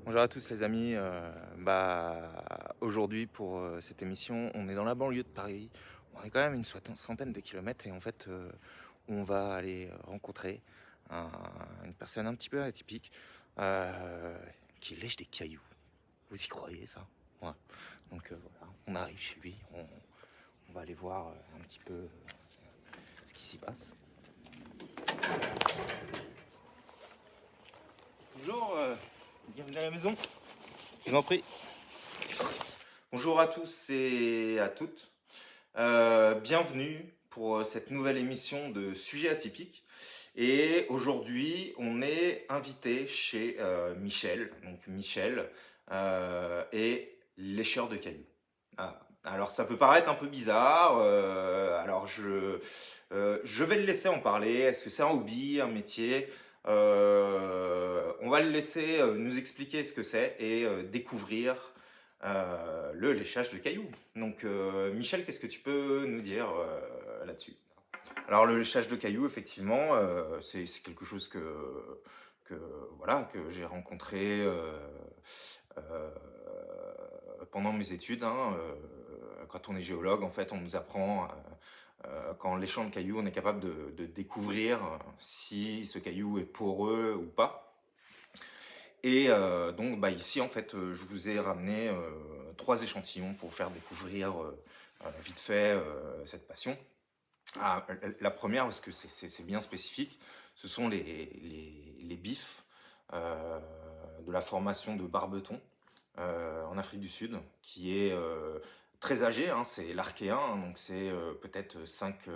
Bonjour à tous les amis, aujourd'hui pour cette émission, on est dans la banlieue de Paris, on est quand même une centaine de kilomètres et en fait on va aller rencontrer une personne un petit peu atypique euh, qui lèche des cailloux. Vous y croyez ça? Ouais. Donc voilà, on arrive chez lui, on va aller voir un petit peu ce qui s'y passe. Bonjour, bienvenue à la maison, je vous en prie. Bonjour à tous et à toutes. Bienvenue pour cette nouvelle émission de Sujets atypiques. Et aujourd'hui, on est invité chez Michel. Donc Michel est lécheur de cailloux. Ah, alors ça peut paraître un peu bizarre. Je vais le laisser en parler. Est-ce que c'est un hobby, un métier? On va le laisser nous expliquer ce que c'est et découvrir le léchage de cailloux. Donc, Michel, qu'est-ce que tu peux nous dire là-dessus? Alors, le léchage de cailloux, effectivement, c'est quelque chose que, voilà, que j'ai rencontré euh, pendant mes études. Quand on est géologue, en fait, on nous apprend qu'en léchant le caillou, on est capable de découvrir si ce caillou est poreux ou pas. Et donc ici en fait je vous ai ramené 3 échantillons pour vous faire découvrir vite fait cette passion. La première, parce que c'est bien spécifique, ce sont les bifs de la formation de Barbeton en Afrique du Sud, qui est très âgé, hein, c'est l'Archéen, hein, donc c'est peut-être 5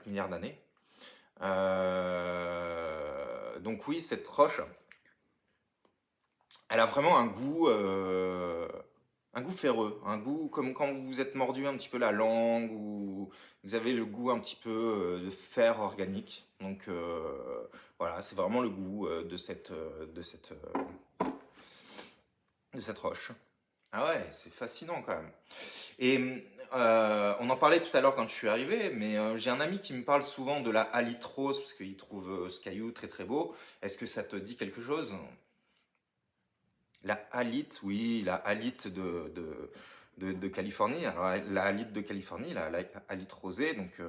milliards d'années. Donc oui, cette roche, elle a vraiment un goût ferreux, un goût comme quand vous vous êtes mordu un petit peu la langue ou vous avez le goût un petit peu de fer organique. Donc voilà, c'est vraiment le goût de cette roche. Ah ouais, c'est fascinant quand même. Et on en parlait tout à l'heure quand je suis arrivé, mais j'ai un ami qui me parle souvent de la halite rose parce qu'il trouve ce caillou très très beau. Est-ce que ça te dit quelque chose? La halite, oui, la halite de Californie. Alors, la halite de Californie, la halite rosée, donc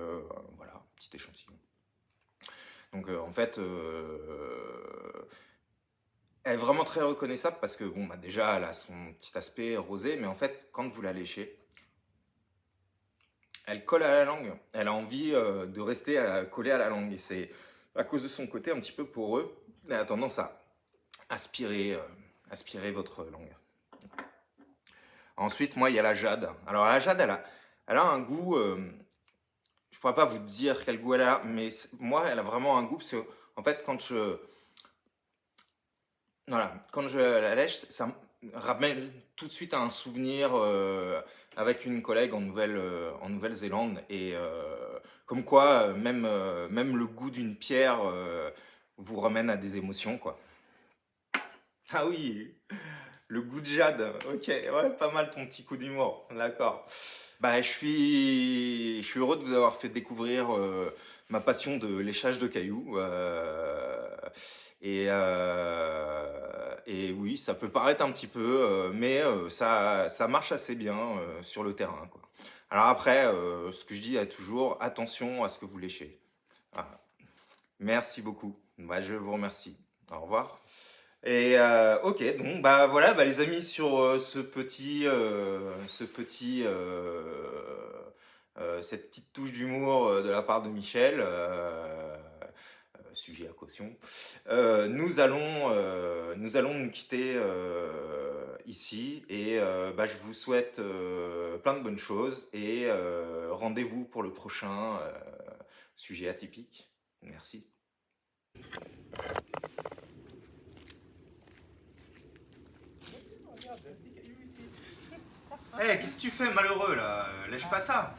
voilà, petit échantillon. Donc en fait, elle est vraiment très reconnaissable parce que bon, déjà, elle a son petit aspect rosé, mais en fait, quand vous la léchez, elle colle à la langue. Elle a envie de rester collée à la langue. Et c'est à cause de son côté un petit peu poreux, elle a tendance à aspirer votre langue. Ensuite, moi, il y a la jade. Alors, la jade, elle a un goût. Je ne pourrais pas vous dire quel goût elle a, mais moi, elle a vraiment un goût parce que, en fait, quand je la lèche, ça me ramène tout de suite à un souvenir avec une collègue en Nouvelle-Zélande. Et comme quoi, même le goût d'une pierre vous ramène à des émotions, quoi. Ah oui, le goût de jade, ok, ouais, pas mal ton petit coup d'humour, d'accord. Je suis heureux de vous avoir fait découvrir ma passion de léchage de cailloux. Et oui, ça peut paraître un petit peu, mais ça marche assez bien sur le terrain, quoi. Alors après, ce que je dis toujours, attention à ce que vous léchez. Voilà. Merci beaucoup. Je vous remercie. Au revoir. Et ok, donc voilà, les amis, sur cette petite touche d'humour de la part de Michel, sujet à caution, nous allons nous quitter ici et je vous souhaite plein de bonnes choses et rendez-vous pour le prochain sujet atypique. Merci. Regarde, des cailloux ici. Qu'est-ce que tu fais, malheureux, là? Lèche pas ça.